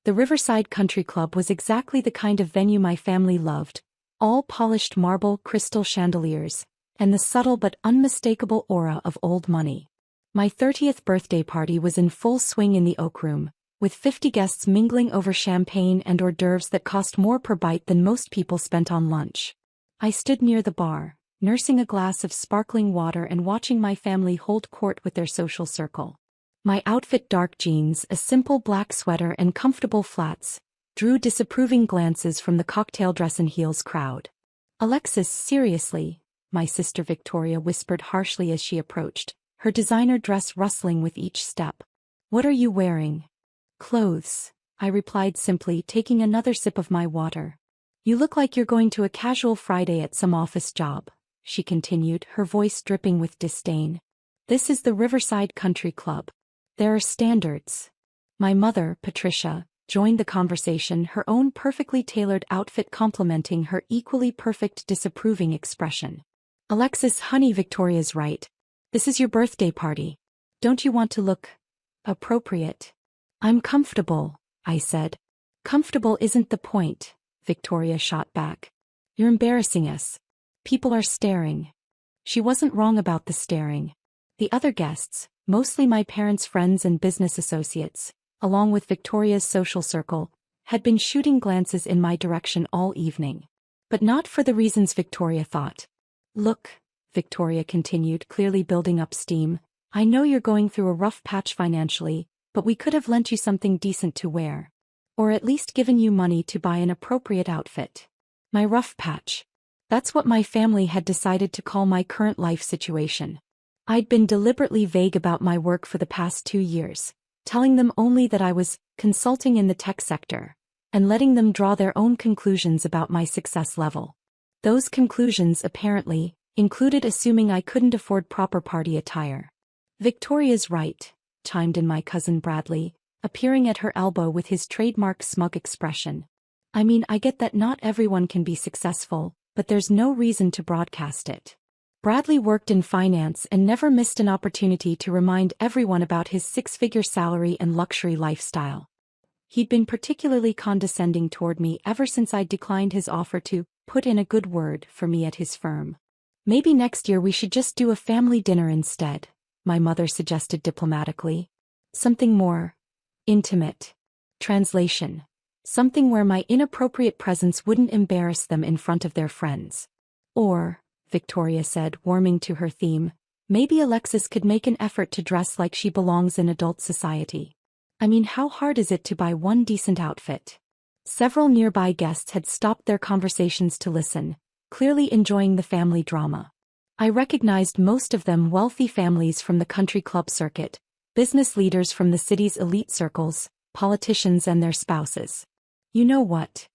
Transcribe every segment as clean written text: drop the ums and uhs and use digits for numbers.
The Riverside Country Club was exactly the kind of venue my family loved, all polished marble crystal chandeliers, and the subtle but unmistakable aura of old money. My 30th birthday party was in full swing in the Oak Room, with 50 guests mingling over champagne and hors d'oeuvres that cost more per bite than most people spent on lunch. I stood near the bar, nursing a glass of sparkling water and watching my family hold court with their social circle. My outfit, dark jeans, a simple black sweater and comfortable flats, drew disapproving glances from the cocktail dress and heels crowd. "Alexis, seriously," my sister Victoria whispered harshly as she approached, her designer dress rustling with each step. "What are you wearing?" "Clothes," I replied simply, taking another sip of my water. "You look like you're going to a casual Friday at some office job," she continued, her voice dripping with disdain. "This is the Riverside Country Club. There are standards." My mother, Patricia, joined the conversation, her own perfectly tailored outfit complementing her equally perfect disapproving expression. "Alexis, honey, Victoria's right. This is your birthday party. Don't you want to look appropriate?" "I'm comfortable," I said. "Comfortable isn't the point," Victoria shot back. "You're embarrassing us. People are staring." She wasn't wrong about the staring. The other guests, mostly my parents' friends and business associates, along with Victoria's social circle, had been shooting glances in my direction all evening. But not for the reasons Victoria thought. "Look," Victoria continued, clearly building up steam, "I know you're going through a rough patch financially, but we could have lent you something decent to wear. Or at least given you money to buy an appropriate outfit." My rough patch. That's what my family had decided to call my current life situation. I'd been deliberately vague about my work for the past 2 years, telling them only that I was consulting in the tech sector, and letting them draw their own conclusions about my success level. Those conclusions, apparently, included assuming I couldn't afford proper party attire. "Victoria's right," chimed in my cousin Bradley, appearing at her elbow with his trademark smug expression. "I mean, I get that not everyone can be successful, but there's no reason to broadcast it." Bradley worked in finance and never missed an opportunity to remind everyone about his 6-figure salary and luxury lifestyle. He'd been particularly condescending toward me ever since I'd declined his offer to put in a good word for me at his firm. "Maybe next year we should just do a family dinner instead," my mother suggested diplomatically. "Something more intimate." Translation: something where my inappropriate presence wouldn't embarrass them in front of their friends. "Or," Victoria said, warming to her theme, "maybe Alexis could make an effort to dress like she belongs in adult society. I mean, how hard is it to buy one decent outfit?" Several nearby guests had stopped their conversations to listen, clearly enjoying the family drama. I recognized most of them wealthy families from the country club circuit, business leaders from the city's elite circles, politicians and their spouses. "You know what?"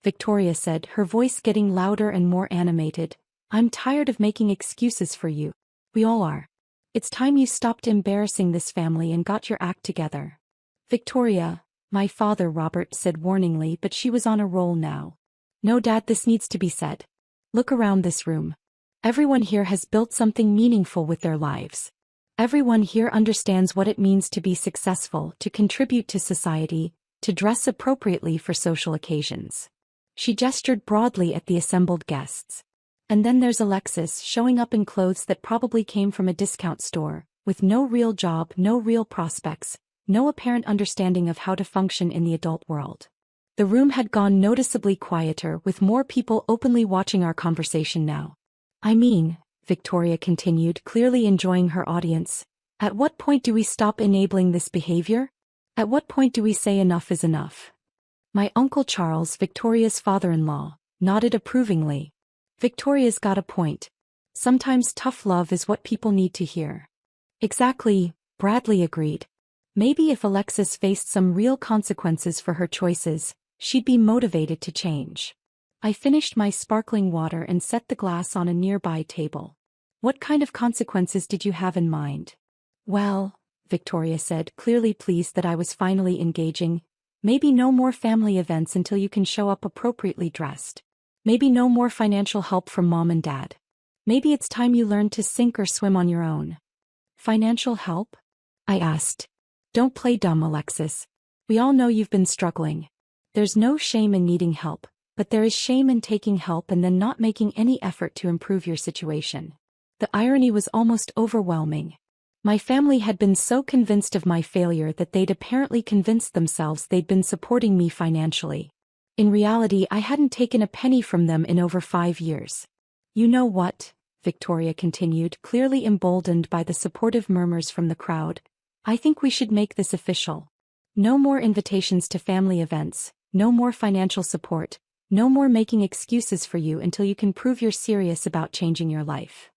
Victoria said, her voice getting louder and more animated. "I'm tired of making excuses for you. We all are. It's time you stopped embarrassing this family and got your act together." "Victoria," my father Robert said warningly, but she was on a roll now. "No, Dad, this needs to be said. Look around this room. Everyone here has built something meaningful with their lives. Everyone here understands what it means to be successful, to contribute to society, to dress appropriately for social occasions." She gestured broadly at the assembled guests. "And then there's Alexis showing up in clothes that probably came from a discount store, with no real job, no real prospects, no apparent understanding of how to function in the adult world." The room had gone noticeably quieter, with more people openly watching our conversation now. "I mean," Victoria continued, clearly enjoying her audience, "at what point do we stop enabling this behavior? At what point do we say enough is enough?" My Uncle Charles, Victoria's father-in-law, nodded approvingly. "Victoria's got a point. Sometimes tough love is what people need to hear." "Exactly," Bradley agreed. "Maybe if Alexis faced some real consequences for her choices, she'd be motivated to change." I finished my sparkling water and set the glass on a nearby table. "What kind of consequences did you have in mind?" "Well," Victoria said, clearly pleased that I was finally engaging, "maybe no more family events until you can show up appropriately dressed. Maybe no more financial help from Mom and Dad. Maybe it's time you learned to sink or swim on your own." "Financial help?" I asked. "Don't play dumb, Alexis. We all know you've been struggling. There's no shame in needing help, but there is shame in taking help and then not making any effort to improve your situation. The irony was almost overwhelming. My family had been so convinced of my failure that they'd apparently convinced themselves they'd been supporting me financially. In reality, I hadn't taken a penny from them in over 5 years. You know what? Victoria continued, clearly emboldened by the supportive murmurs from the crowd. I think we should make this official. No more invitations to family events, no more financial support, no more making excuses for you until you can prove you're serious about changing your life.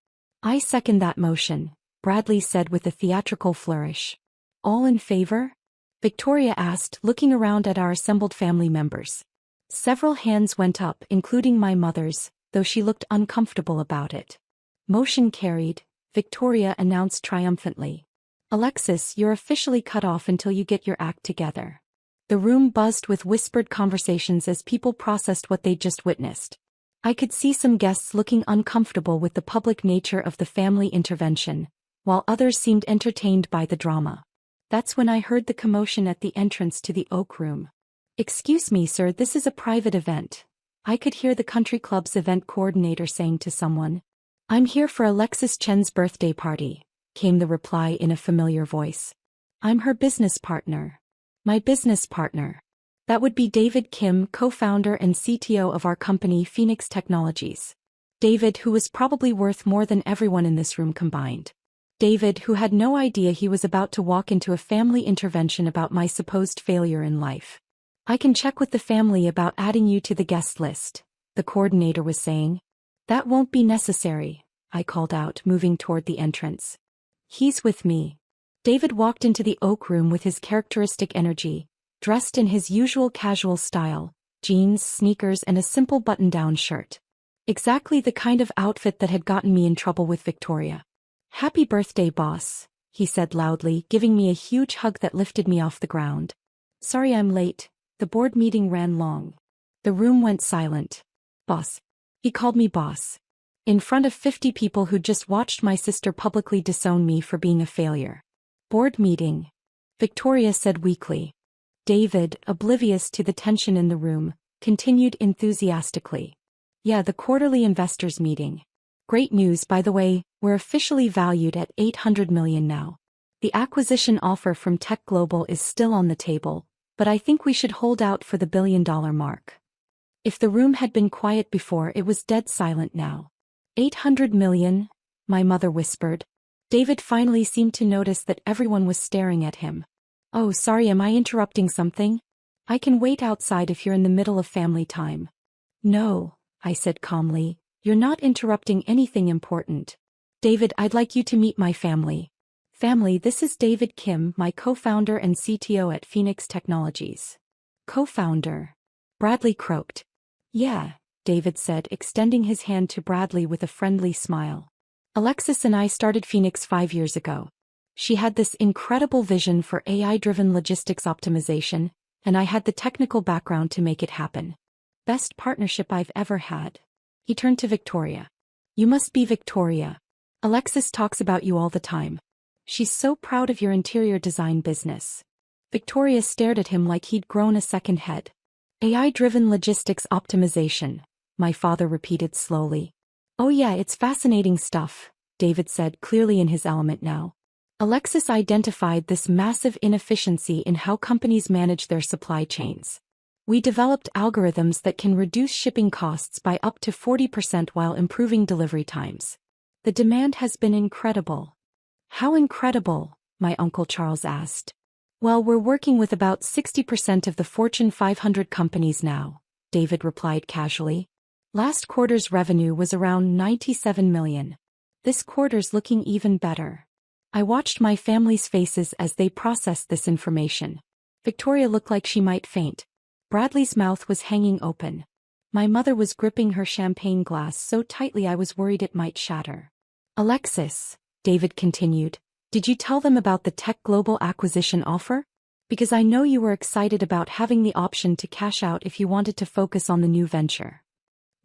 I second that motion, Bradley said with a theatrical flourish. All in favor? Victoria asked, looking around at our assembled family members. Several hands went up, including my mother's, though she looked uncomfortable about it. Motion carried, Victoria announced triumphantly. Alexis, you're officially cut off until you get your act together. The room buzzed with whispered conversations as people processed what they'd just witnessed. I could see some guests looking uncomfortable with the public nature of the family intervention, while others seemed entertained by the drama. That's when I heard the commotion at the entrance to the Oak Room. Excuse me, sir, this is a private event. I could hear the country club's event coordinator saying to someone. I'm here for Alexis Chen's birthday party, came the reply in a familiar voice. I'm her business partner. My business partner. That would be David Kim, co-founder and CTO of our company Phoenix Technologies. David, who was probably worth more than everyone in this room combined. David, who had no idea he was about to walk into a family intervention about my supposed failure in life. I can check with the family about adding you to the guest list, the coordinator was saying. That won't be necessary, I called out, moving toward the entrance. He's with me. David walked into the Oak Room with his characteristic energy, dressed in his usual casual style, jeans, sneakers, and a simple button-down shirt. Exactly the kind of outfit that had gotten me in trouble with Victoria. Happy birthday, boss, he said loudly, giving me a huge hug that lifted me off the ground. Sorry I'm late. The board meeting ran long. The room went silent. Boss. He called me boss. In front of 50 people who'd just watched my sister publicly disown me for being a failure. Board meeting. Victoria said weakly. David, oblivious to the tension in the room, continued enthusiastically. Yeah, the quarterly investors meeting. Great news, by the way, we're officially valued at $800 million now. The acquisition offer from Tech Global is still on the table, but I think we should hold out for the billion-dollar mark. If the room had been quiet before, it was dead silent now. 800 million, my mother whispered. David finally seemed to notice that everyone was staring at him. Oh, sorry, am I interrupting something? I can wait outside if you're in the middle of family time. No, I said calmly, you're not interrupting anything important. David, I'd like you to meet my family. Family, this is David Kim, my co-founder and CTO at Phoenix Technologies. Co-founder. Bradley croaked. Yeah, David said, extending his hand to Bradley with a friendly smile. Alexis and I started Phoenix 5 years ago. She had this incredible vision for AI-driven logistics optimization, and I had the technical background to make it happen. Best partnership I've ever had. He turned to Victoria. You must be Victoria. Alexis talks about you all the time. She's so proud of your interior design business. Victoria stared at him like he'd grown a second head. AI-driven logistics optimization, my father repeated slowly. Oh yeah, it's fascinating stuff, David said, clearly in his element now. Alexis identified this massive inefficiency in how companies manage their supply chains. We developed algorithms that can reduce shipping costs by up to 40% while improving delivery times. The demand has been incredible. How incredible? My Uncle Charles asked. Well, we're working with about 60% of the Fortune 500 companies now, David replied casually. Last quarter's revenue was around 97 million. This quarter's looking even better. I watched my family's faces as they processed this information. Victoria looked like she might faint. Bradley's mouth was hanging open. My mother was gripping her champagne glass so tightly I was worried it might shatter. Alexis, David continued, did you tell them about the Tech Global acquisition offer? Because I know you were excited about having the option to cash out if you wanted to focus on the new venture.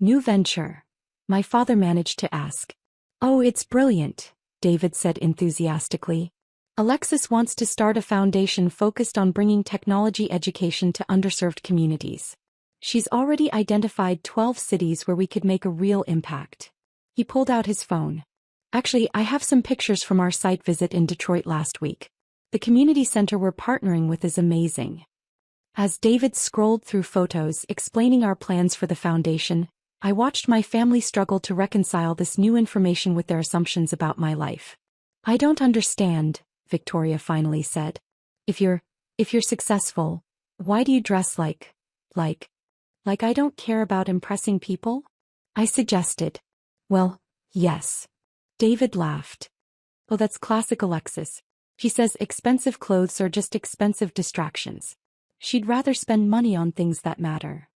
New venture? My father managed to ask. Oh, it's brilliant, David said enthusiastically. Alexis wants to start a foundation focused on bringing technology education to underserved communities. She's already identified 12 cities where we could make a real impact. He pulled out his phone. Actually, I have some pictures from our site visit in Detroit last week. The community center we're partnering with is amazing. As David scrolled through photos explaining our plans for the foundation, I watched my family struggle to reconcile this new information with their assumptions about my life. I don't understand, Victoria finally said. If you're successful, why do you dress like I don't care about impressing people? I suggested. Well, yes. David laughed. Oh, that's classic Alexis. She says expensive clothes are just expensive distractions. She'd rather spend money on things that matter.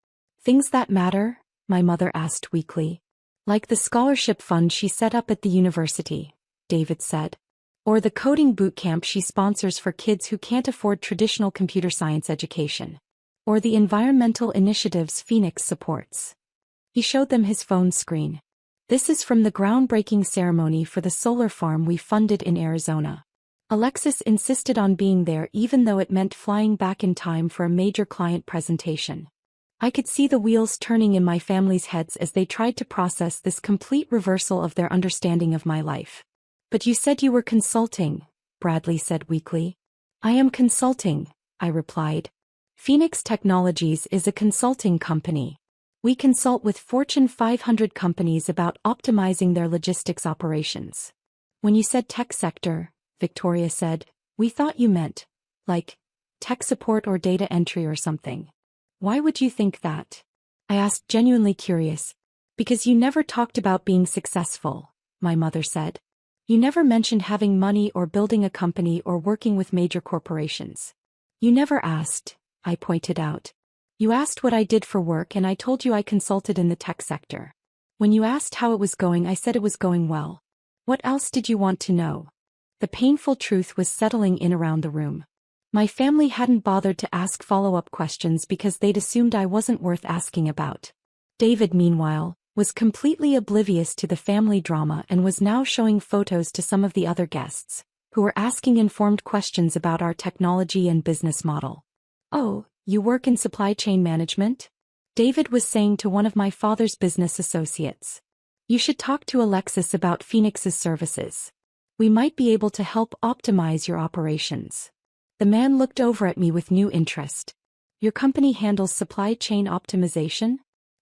Things that matter? My mother asked weakly. Like the scholarship fund she set up at the university, David said. Or the coding boot camp she sponsors for kids who can't afford traditional computer science education. Or the environmental initiatives Phoenix supports. He showed them his phone screen. This is from the groundbreaking ceremony for the solar farm we funded in Arizona. Alexis insisted on being there even though it meant flying back in time for a major client presentation. I could see the wheels turning in my family's heads as they tried to process this complete reversal of their understanding of my life. But you said you were consulting, Bradley said weakly. I am consulting, I replied. Phoenix Technologies is a consulting company. We consult with Fortune 500 companies about optimizing their logistics operations. When you said tech sector, Victoria said, we thought you meant, like, tech support or data entry or something. Why would you think that? I asked, genuinely curious. Because you never talked about being successful, my mother said. You never mentioned having money or building a company or working with major corporations. You never asked, I pointed out. You asked what I did for work and I told you I consulted in the tech sector. When you asked how it was going, I said it was going well. What else did you want to know? The painful truth was settling in around the room. My family hadn't bothered to ask follow-up questions because they'd assumed I wasn't worth asking about. David, meanwhile, was completely oblivious to the family drama and was now showing photos to some of the other guests, who were asking informed questions about our technology and business model. Oh, you work in supply chain management? David was saying to one of my father's business associates. You should talk to Alexis about Phoenix's services. We might be able to help optimize your operations. The man looked over at me with new interest. Your company handles supply chain optimization?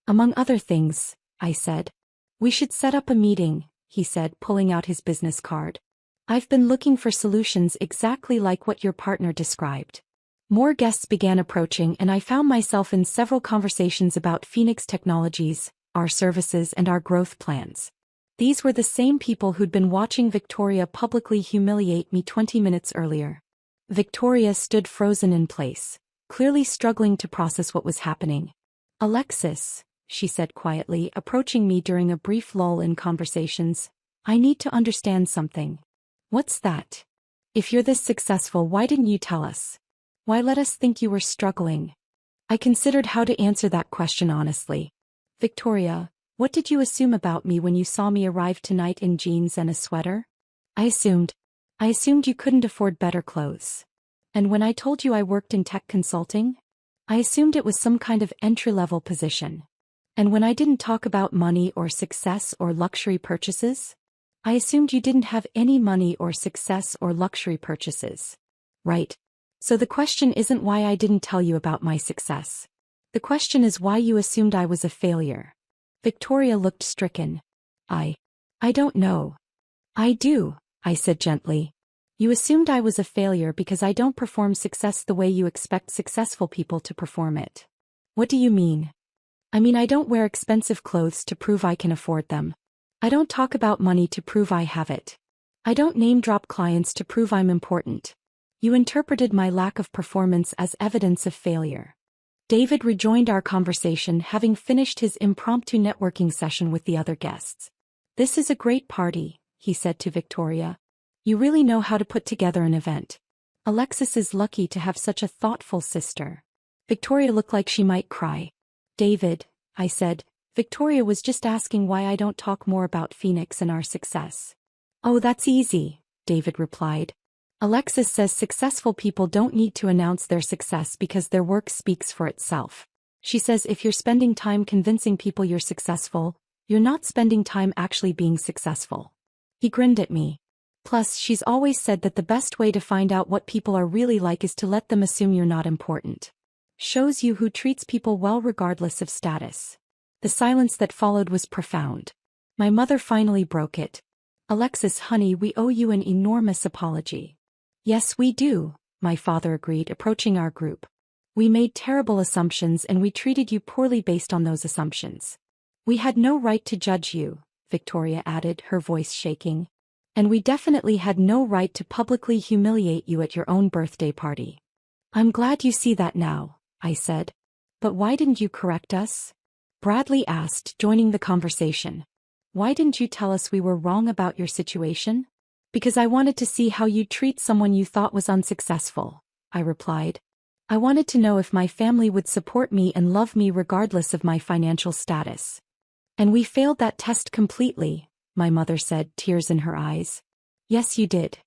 Among other things, I said. We should set up a meeting, he said, pulling out his business card. I've been looking for solutions exactly like what your partner described. More guests began approaching and I found myself in several conversations about Phoenix Technologies, our services and our growth plans. These were the same people who'd been watching Victoria publicly humiliate me 20 minutes earlier. Victoria stood frozen in place, clearly struggling to process what was happening. Alexis, she said quietly, approaching me during a brief lull in conversations, I need to understand something. What's that? If you're this successful, why didn't you tell us? Why let us think you were struggling? I considered how to answer that question honestly. Victoria, what did you assume about me when you saw me arrive tonight in jeans and a sweater? I assumed you couldn't afford better clothes. And when I told you I worked in tech consulting, I assumed it was some kind of entry-level position. And when I didn't talk about money or success or luxury purchases, I assumed you didn't have any money or success or luxury purchases. Right. So the question isn't why I didn't tell you about my success. The question is why you assumed I was a failure. Victoria looked stricken. I don't know. I do, I said gently. You assumed I was a failure because I don't perform success the way you expect successful people to perform it. What do you mean? I mean, I don't wear expensive clothes to prove I can afford them. I don't talk about money to prove I have it. I don't name-drop clients to prove I'm important. You interpreted my lack of performance as evidence of failure. David rejoined our conversation, having finished his impromptu networking session with the other guests. This is a great party, he said to Victoria. You really know how to put together an event. Alexis is lucky to have such a thoughtful sister. Victoria looked like she might cry. David, I said, Victoria was just asking why I don't talk more about Phoenix and our success. Oh, that's easy, David replied. Alexis says successful people don't need to announce their success because their work speaks for itself. She says if you're spending time convincing people you're successful, you're not spending time actually being successful. He grinned at me. Plus, she's always said that the best way to find out what people are really like is to let them assume you're not important. Shows you who treats people well regardless of status. The silence that followed was profound. My mother finally broke it. Alexis, honey, we owe you an enormous apology. Yes, we do, my father agreed, approaching our group. We made terrible assumptions and we treated you poorly based on those assumptions. We had no right to judge you, Victoria added, her voice shaking. And we definitely had no right to publicly humiliate you at your own birthday party. I'm glad you see that now, I said. But why didn't you correct us? Bradley asked, joining the conversation. Why didn't you tell us we were wrong about your situation? Because I wanted to see how you'd treat someone you thought was unsuccessful, I replied. I wanted to know if my family would support me and love me regardless of my financial status. And we failed that test completely, my mother said, tears in her eyes. Yes, you did.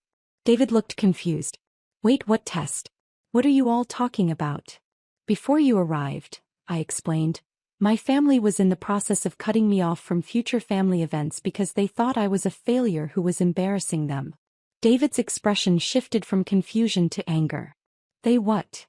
David looked confused. Wait, what test? What are you all talking about? Before you arrived, I explained, my family was in the process of cutting me off from future family events because they thought I was a failure who was embarrassing them. David's expression shifted from confusion to anger. They what?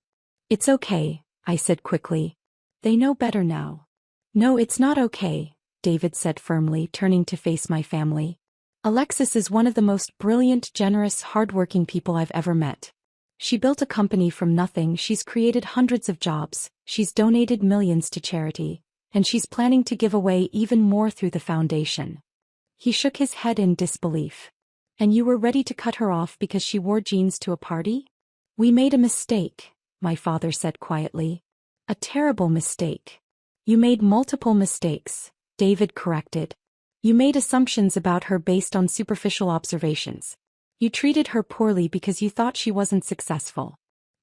It's okay, I said quickly. They know better now. No, it's not okay, David said firmly, turning to face my family. Alexis is one of the most brilliant, generous, hardworking people I've ever met. She built a company from nothing, she's created hundreds of jobs, she's donated millions to charity, and she's planning to give away even more through the foundation. He shook his head in disbelief. And you were ready to cut her off because she wore jeans to a party? We made a mistake, my father said quietly. A terrible mistake. You made multiple mistakes, David corrected. You made assumptions about her based on superficial observations. You treated her poorly because you thought she wasn't successful.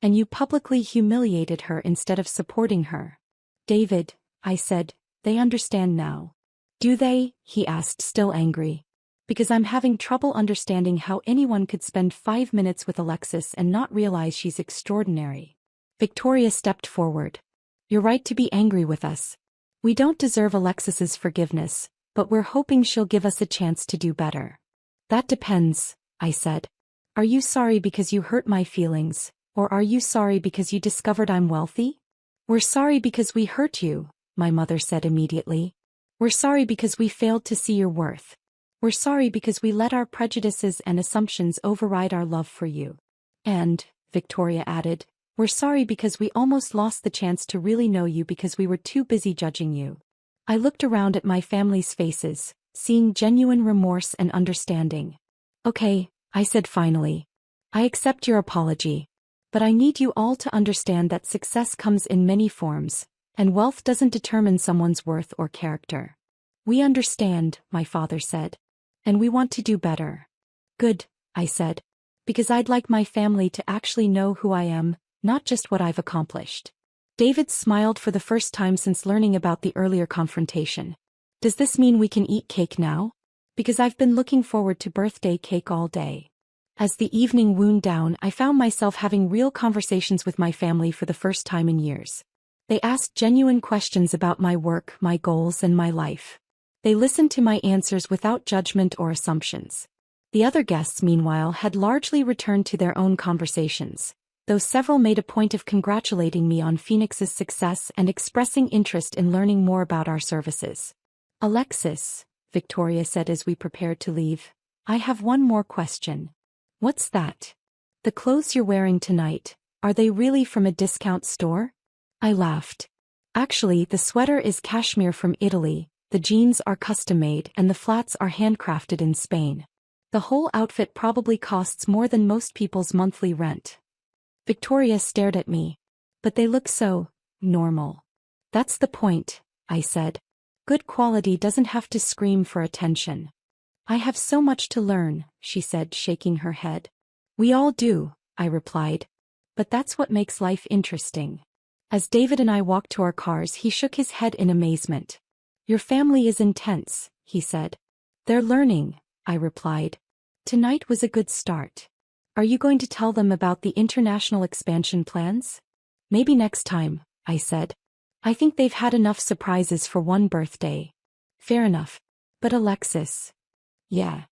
And you publicly humiliated her instead of supporting her. David, I said, they understand now. Do they? He asked, still angry. Because I'm having trouble understanding how anyone could spend 5 minutes with Alexis and not realize she's extraordinary. Victoria stepped forward. You're right to be angry with us. We don't deserve Alexis's forgiveness, but we're hoping she'll give us a chance to do better. That depends, I said. Are you sorry because you hurt my feelings, or are you sorry because you discovered I'm wealthy? We're sorry because we hurt you, my mother said immediately. We're sorry because we failed to see your worth. We're sorry because we let our prejudices and assumptions override our love for you. And, Victoria added, we're sorry because we almost lost the chance to really know you because we were too busy judging you. I looked around at my family's faces, seeing genuine remorse and understanding. Okay, I said finally. I accept your apology. But I need you all to understand that success comes in many forms, and wealth doesn't determine someone's worth or character. We understand, my father said. And we want to do better. Good, I said. Because I'd like my family to actually know who I am, not just what I've accomplished. David smiled for the first time since learning about the earlier confrontation. Does this mean we can eat cake now? Because I've been looking forward to birthday cake all day. As the evening wound down, I found myself having real conversations with my family for the first time in years. They asked genuine questions about my work, my goals, and my life. They listened to my answers without judgment or assumptions. The other guests, meanwhile, had largely returned to their own conversations, though several made a point of congratulating me on Phoenix's success and expressing interest in learning more about our services. Alexis, Victoria said as we prepared to leave, I have one more question. What's that? The clothes you're wearing tonight, are they really from a discount store? I laughed. Actually, the sweater is cashmere from Italy, the jeans are custom-made and the flats are handcrafted in Spain. The whole outfit probably costs more than most people's monthly rent. Victoria stared at me. But they look so normal. That's the point, I said. Good quality doesn't have to scream for attention. I have so much to learn, she said, shaking her head. We all do, I replied. But that's what makes life interesting. As David and I walked to our cars, he shook his head in amazement. Your family is intense, he said. They're learning, I replied. Tonight was a good start. Are you going to tell them about the international expansion plans? Maybe next time, I said. I think they've had enough surprises for one birthday. Fair enough. But Alexis. Yeah.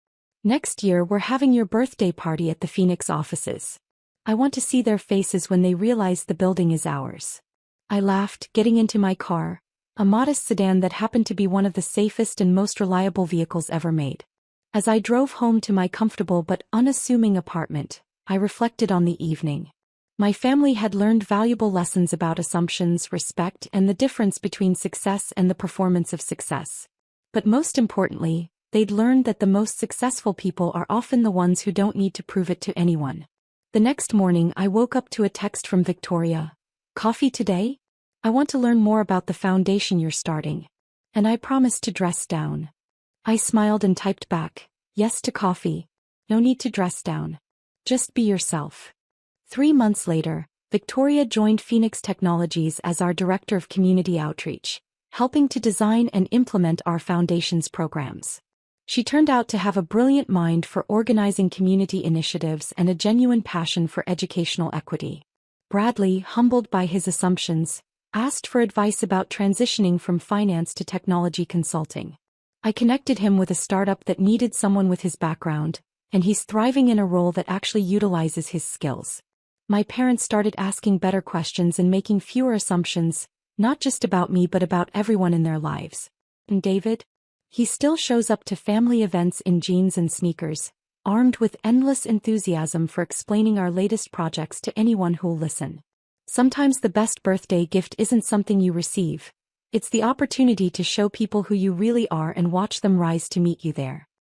Next year we're having your birthday party at the Phoenix offices. I want to see their faces when they realize the building is ours. I laughed, getting into my car, a modest sedan that happened to be one of the safest and most reliable vehicles ever made. As I drove home to my comfortable but unassuming apartment, I reflected on the evening. My family had learned valuable lessons about assumptions, respect, and the difference between success and the performance of success. But most importantly, they'd learned that the most successful people are often the ones who don't need to prove it to anyone. The next morning I woke up to a text from Victoria. Coffee today? I want to learn more about the foundation you're starting. And I promised to dress down. I smiled and typed back, yes to coffee. No need to dress down. Just be yourself. 3 months later, Victoria joined Phoenix Technologies as our Director of Community Outreach, helping to design and implement our foundation's programs. She turned out to have a brilliant mind for organizing community initiatives and a genuine passion for educational equity. Bradley, humbled by his assumptions, asked for advice about transitioning from finance to technology consulting. I connected him with a startup that needed someone with his background, and he's thriving in a role that actually utilizes his skills. My parents started asking better questions and making fewer assumptions, not just about me but about everyone in their lives. And David? He still shows up to family events in jeans and sneakers, armed with endless enthusiasm for explaining our latest projects to anyone who'll listen. Sometimes the best birthday gift isn't something you receive. It's the opportunity to show people who you really are and watch them rise to meet you there.